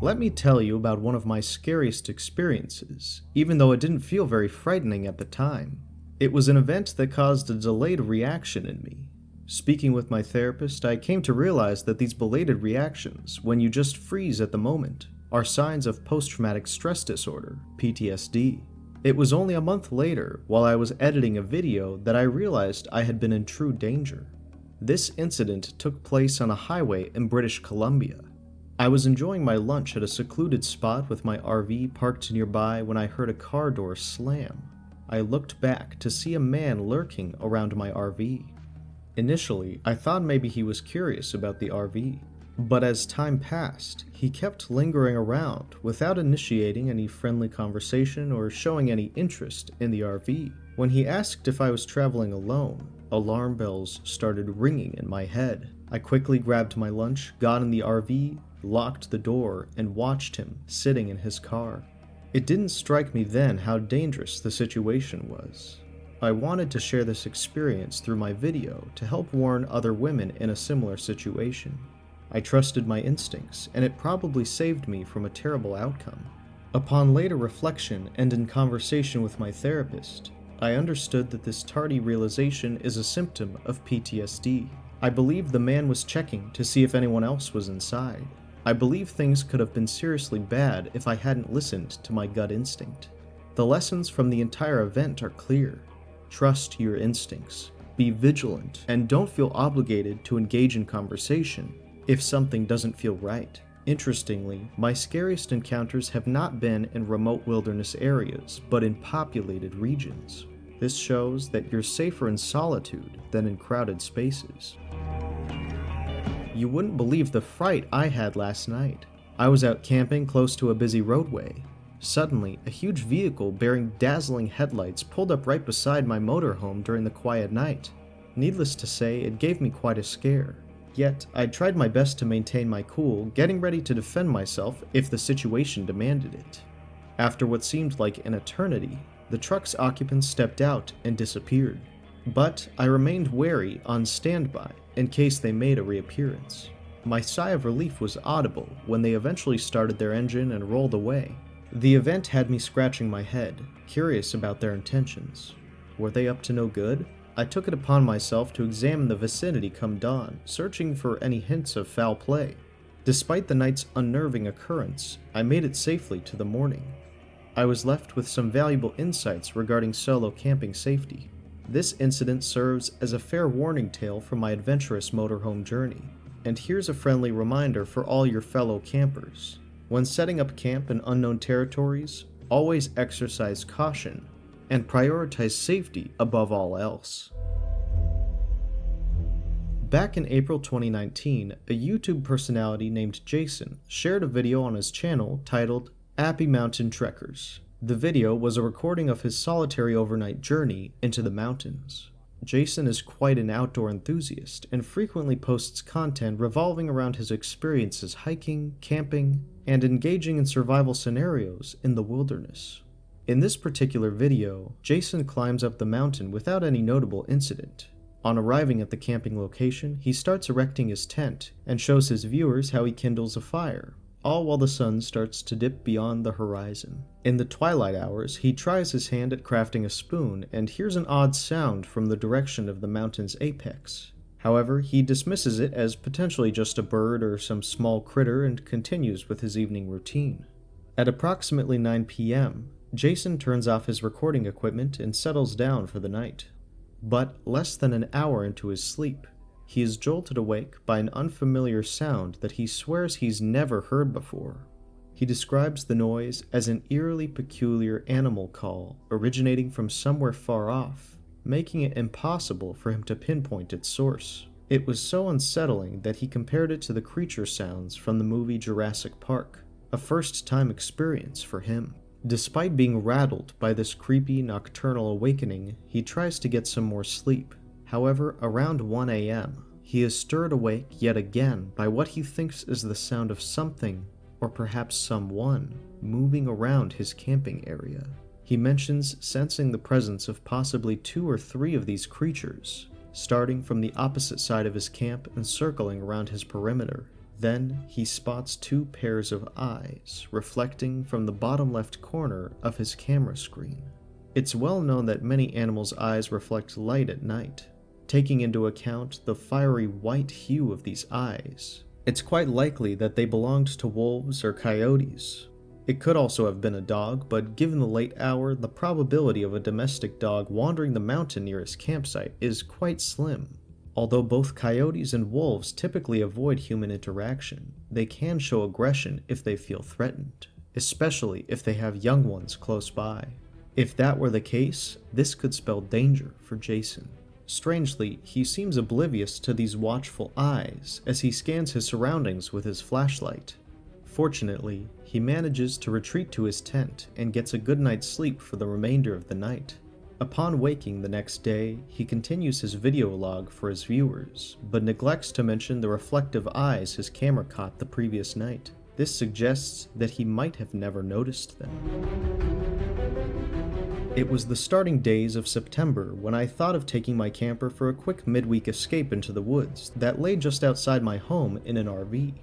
Let me tell you about one of my scariest experiences, even though it didn't feel very frightening at the time. It was an event that caused a delayed reaction in me. Speaking with my therapist, I came to realize that these belated reactions, when you just freeze at the moment, are signs of post-traumatic stress disorder, PTSD. It was only a month later, while I was editing a video, that I realized I had been in true danger. This incident took place on a highway in British Columbia. I was enjoying my lunch at a secluded spot with my RV parked nearby when I heard a car door slam. I looked back to see a man lurking around my RV. Initially, I thought maybe he was curious about the RV, but as time passed, he kept lingering around without initiating any friendly conversation or showing any interest in the RV. When he asked if I was traveling alone, alarm bells started ringing in my head. I quickly grabbed my lunch, got in the RV, locked the door, and watched him sitting in his car. It didn't strike me then how dangerous the situation was. I wanted to share this experience through my video to help warn other women in a similar situation. I trusted my instincts, and it probably saved me from a terrible outcome. Upon later reflection and in conversation with my therapist, I understood that this tardy realization is a symptom of PTSD. I believe the man was checking to see if anyone else was inside. I believe things could have been seriously bad if I hadn't listened to my gut instinct. The lessons from the entire event are clear. Trust your instincts, be vigilant, and don't feel obligated to engage in conversation if something doesn't feel right. Interestingly, my scariest encounters have not been in remote wilderness areas, but in populated regions. This shows that you're safer in solitude than in crowded spaces. You wouldn't believe the fright I had last night. I was out camping close to a busy roadway. Suddenly, a huge vehicle bearing dazzling headlights pulled up right beside my motorhome during the quiet night. Needless to say, it gave me quite a scare. Yet, I tried my best to maintain my cool, getting ready to defend myself if the situation demanded it. After what seemed like an eternity, the truck's occupants stepped out and disappeared. But I remained wary on standby in case they made a reappearance. My sigh of relief was audible when they eventually started their engine and rolled away. The event had me scratching my head, curious about their intentions. Were they up to no good? I took it upon myself to examine the vicinity come dawn, searching for any hints of foul play. Despite the night's unnerving occurrence, I made it safely to the morning. I was left with some valuable insights regarding solo camping safety. This incident serves as a fair warning tale from my adventurous motorhome journey. And here's a friendly reminder for all your fellow campers. When setting up camp in unknown territories, always exercise caution and prioritize safety above all else. Back in April 2019, a YouTube personality named Jason shared a video on his channel titled Appy Mountain Trekkers. The video was a recording of his solitary overnight journey into the mountains. Jason is quite an outdoor enthusiast and frequently posts content revolving around his experiences hiking, camping, and engaging in survival scenarios in the wilderness. In this particular video, Jason climbs up the mountain without any notable incident. On arriving at the camping location, he starts erecting his tent and shows his viewers how he kindles a fire, all while the sun starts to dip beyond the horizon. In the twilight hours, he tries his hand at crafting a spoon and hears an odd sound from the direction of the mountain's apex. However, he dismisses it as potentially just a bird or some small critter and continues with his evening routine. At approximately 9 p.m., Jason turns off his recording equipment and settles down for the night. But less than an hour into his sleep, he is jolted awake by an unfamiliar sound that he swears he's never heard before. He describes the noise as an eerily peculiar animal call originating from somewhere far off, making it impossible for him to pinpoint its source. It was so unsettling that he compared it to the creature sounds from the movie Jurassic Park, a first-time experience for him. Despite being rattled by this creepy nocturnal awakening, he tries to get some more sleep. However, around 1 a.m., he is stirred awake yet again by what he thinks is the sound of something, or perhaps someone, moving around his camping area. He mentions sensing the presence of possibly 2 or 3 of these creatures, starting from the opposite side of his camp and circling around his perimeter. Then he spots two pairs of eyes reflecting from the bottom left corner of his camera screen. It's well known that many animals' eyes reflect light at night. Taking into account the fiery white hue of these eyes, it's quite likely that they belonged to wolves or coyotes. It could also have been a dog, but given the late hour, the probability of a domestic dog wandering the mountain near his campsite is quite slim. Although both coyotes and wolves typically avoid human interaction, they can show aggression if they feel threatened, especially if they have young ones close by. If that were the case, this could spell danger for Jason. Strangely, he seems oblivious to these watchful eyes as he scans his surroundings with his flashlight. Fortunately, he manages to retreat to his tent and gets a good night's sleep for the remainder of the night. Upon waking the next day, he continues his video log for his viewers, but neglects to mention the reflective eyes his camera caught the previous night. This suggests that he might have never noticed them. It was the starting days of September when I thought of taking my camper for a quick midweek escape into the woods that lay just outside my home in an RV.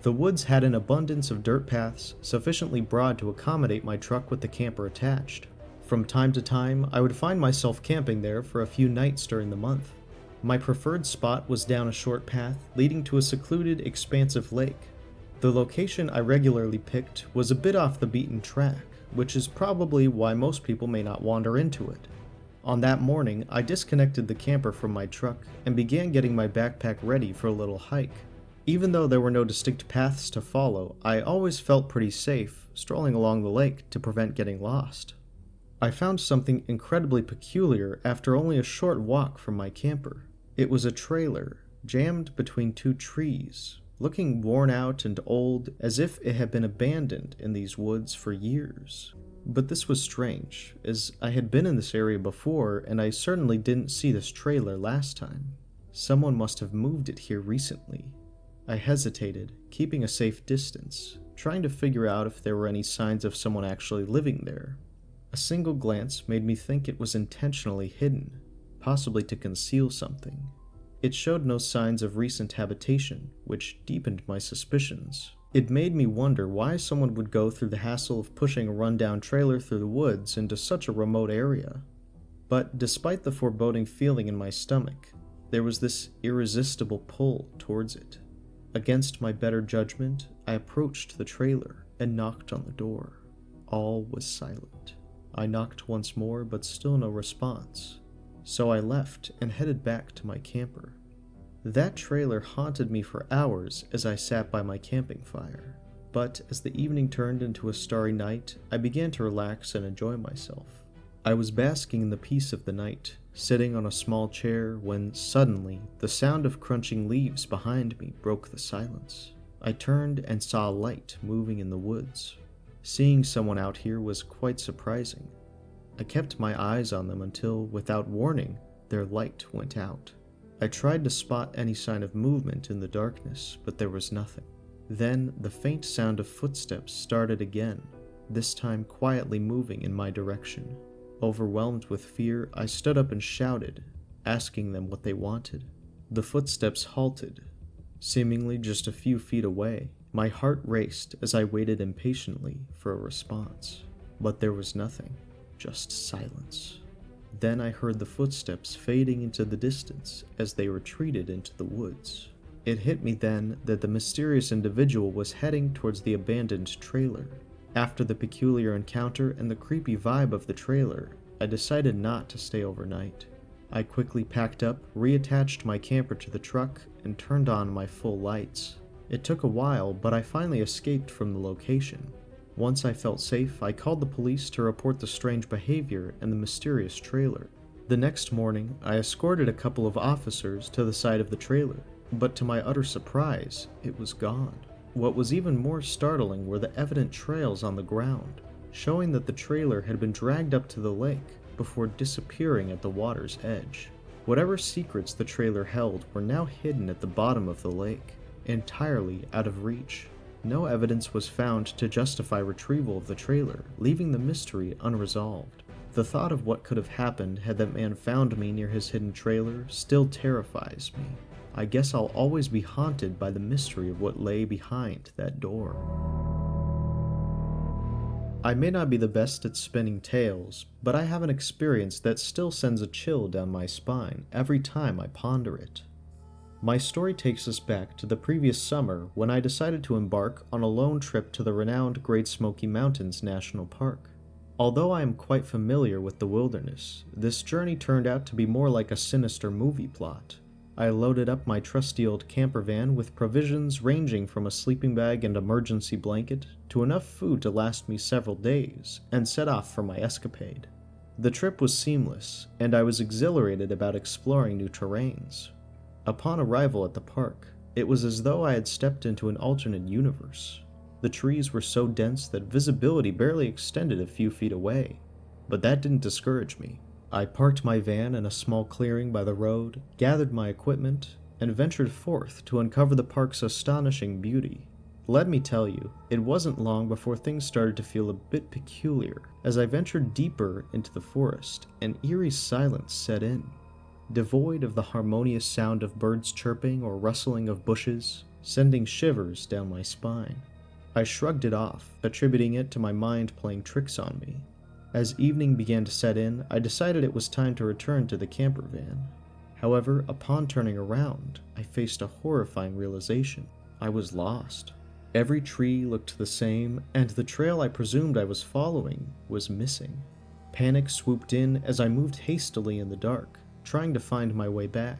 The woods had an abundance of dirt paths sufficiently broad to accommodate my truck with the camper attached. From time to time, I would find myself camping there for a few nights during the month. My preferred spot was down a short path leading to a secluded, expansive lake. The location I regularly picked was a bit off the beaten track, which is probably why most people may not wander into it. On that morning, I disconnected the camper from my truck and began getting my backpack ready for a little hike. Even though there were no distinct paths to follow, I always felt pretty safe strolling along the lake to prevent getting lost. I found something incredibly peculiar after only a short walk from my camper. It was a trailer, jammed between two trees, looking worn out and old as if it had been abandoned in these woods for years. But this was strange, as I had been in this area before and I certainly didn't see this trailer last time. Someone must have moved it here recently. I hesitated, keeping a safe distance, trying to figure out if there were any signs of someone actually living there. A single glance made me think it was intentionally hidden, possibly to conceal something. It showed no signs of recent habitation, which deepened my suspicions. It made me wonder why someone would go through the hassle of pushing a rundown trailer through the woods into such a remote area. But despite the foreboding feeling in my stomach, there was this irresistible pull towards it. Against my better judgment, I approached the trailer and knocked on the door. All was silent. I knocked once more, but still no response. So I left and headed back to my camper. That trailer haunted me for hours as I sat by my camping fire. But as the evening turned into a starry night, I began to relax and enjoy myself. I was basking in the peace of the night, sitting on a small chair, when suddenly the sound of crunching leaves behind me broke the silence. I turned and saw a light moving in the woods. Seeing someone out here was quite surprising. I kept my eyes on them until, without warning, their light went out. I tried to spot any sign of movement in the darkness, but there was nothing. Then the faint sound of footsteps started again, this time quietly moving in my direction. Overwhelmed with fear, I stood up and shouted, asking them what they wanted. The footsteps halted, seemingly just a few feet away. My heart raced as I waited impatiently for a response, but there was nothing, just silence. Then I heard the footsteps fading into the distance as they retreated into the woods. It hit me then that the mysterious individual was heading towards the abandoned trailer. After the peculiar encounter and the creepy vibe of the trailer, I decided not to stay overnight. I quickly packed up, reattached my camper to the truck, and turned on my full lights. It took a while, but I finally escaped from the location. Once I felt safe, I called the police to report the strange behavior and the mysterious trailer. The next morning, I escorted a couple of officers to the side of the trailer, but to my utter surprise, it was gone. What was even more startling were the evident trails on the ground, showing that the trailer had been dragged up to the lake before disappearing at the water's edge. Whatever secrets the trailer held were now hidden at the bottom of the lake, entirely out of reach. No evidence was found to justify retrieval of the trailer, leaving the mystery unresolved. The thought of what could have happened had that man found me near his hidden trailer still terrifies me. I guess I'll always be haunted by the mystery of what lay behind that door. I may not be the best at spinning tales, but I have an experience that still sends a chill down my spine every time I ponder it. My story takes us back to the previous summer when I decided to embark on a lone trip to the renowned Great Smoky Mountains National Park. Although I am quite familiar with the wilderness, this journey turned out to be more like a sinister movie plot. I loaded up my trusty old camper van with provisions ranging from a sleeping bag and emergency blanket to enough food to last me several days, and set off for my escapade. The trip was seamless, and I was exhilarated about exploring new terrains. Upon arrival at the park, it was as though I had stepped into an alternate universe. The trees were so dense that visibility barely extended a few feet away, but that didn't discourage me. I parked my van in a small clearing by the road, gathered my equipment, and ventured forth to uncover the park's astonishing beauty. Let me tell you, it wasn't long before things started to feel a bit peculiar. As I ventured deeper into the forest, an eerie silence set in. Devoid of the harmonious sound of birds chirping or rustling of bushes, sending shivers down my spine. I shrugged it off, attributing it to my mind playing tricks on me. As evening began to set in, I decided it was time to return to the camper van. However, upon turning around, I faced a horrifying realization. I was lost. Every tree looked the same, and the trail I presumed I was following was missing. Panic swooped in as I moved hastily in the dark, trying to find my way back.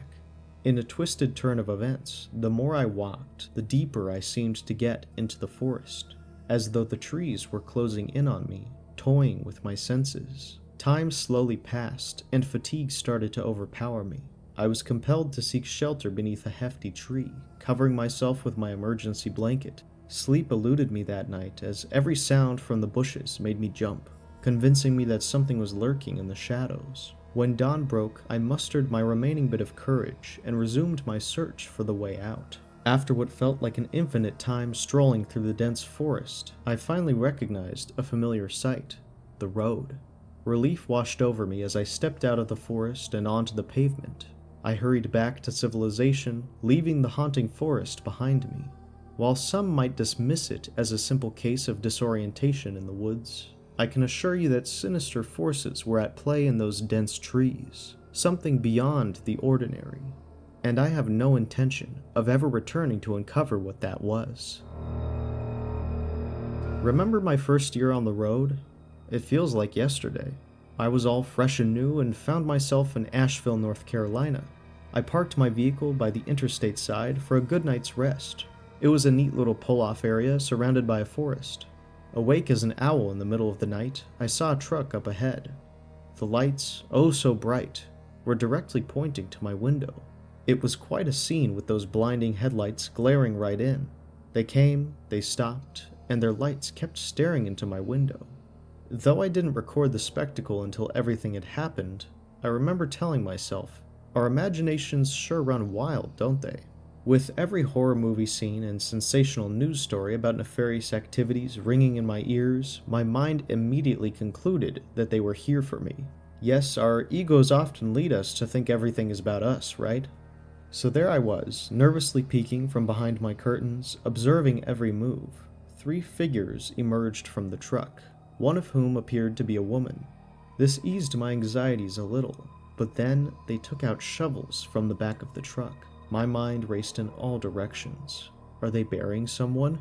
In a twisted turn of events, the more I walked, the deeper I seemed to get into the forest, as though the trees were closing in on me, toying with my senses. Time slowly passed, and fatigue started to overpower me. I was compelled to seek shelter beneath a hefty tree, covering myself with my emergency blanket. Sleep eluded me that night, as every sound from the bushes made me jump, convincing me that something was lurking in the shadows. When dawn broke, I mustered my remaining bit of courage and resumed my search for the way out. After what felt like an infinite time strolling through the dense forest, I finally recognized a familiar sight: the road. Relief washed over me as I stepped out of the forest and onto the pavement. I hurried back to civilization, leaving the haunting forest behind me. While some might dismiss it as a simple case of disorientation in the woods, I can assure you that sinister forces were at play in those dense trees, something beyond the ordinary, and I have no intention of ever returning to uncover what that was. Remember my first year on the road? It feels like yesterday. I was all fresh and new and found myself in Asheville, North Carolina. I parked my vehicle by the interstate side for a good night's rest. It was a neat little pull-off area surrounded by a forest. Awake as an owl in the middle of the night, I saw a truck up ahead. The lights, oh so bright, were directly pointing to my window. It was quite a scene with those blinding headlights glaring right in. They came, they stopped, and their lights kept staring into my window. Though I didn't record the spectacle until everything had happened, I remember telling myself, our imaginations sure run wild, don't they? With every horror movie scene and sensational news story about nefarious activities ringing in my ears, my mind immediately concluded that they were here for me. Yes, our egos often lead us to think everything is about us, right? So there I was, nervously peeking from behind my curtains, observing every move. 3 figures emerged from the truck, one of whom appeared to be a woman. This eased my anxieties a little, but then they took out shovels from the back of the truck. My mind raced in all directions. Are they burying someone?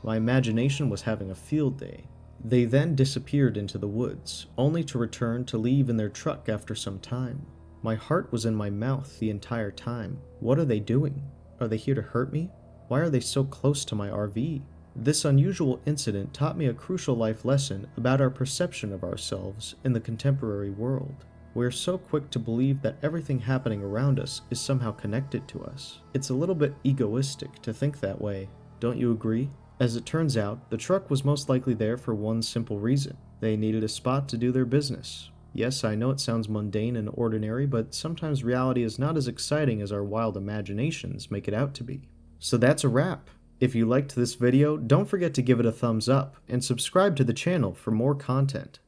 My imagination was having a field day. They then disappeared into the woods, only to return to leave in their truck after some time. My heart was in my mouth the entire time. What are they doing? Are they here to hurt me? Why are they so close to my RV? This unusual incident taught me a crucial life lesson about our perception of ourselves in the contemporary world. We are so quick to believe that everything happening around us is somehow connected to us. It's a little bit egoistic to think that way, don't you agree? As it turns out, the truck was most likely there for one simple reason. They needed a spot to do their business. Yes, I know it sounds mundane and ordinary, but sometimes reality is not as exciting as our wild imaginations make it out to be. So that's a wrap. If you liked this video, don't forget to give it a thumbs up and subscribe to the channel for more content.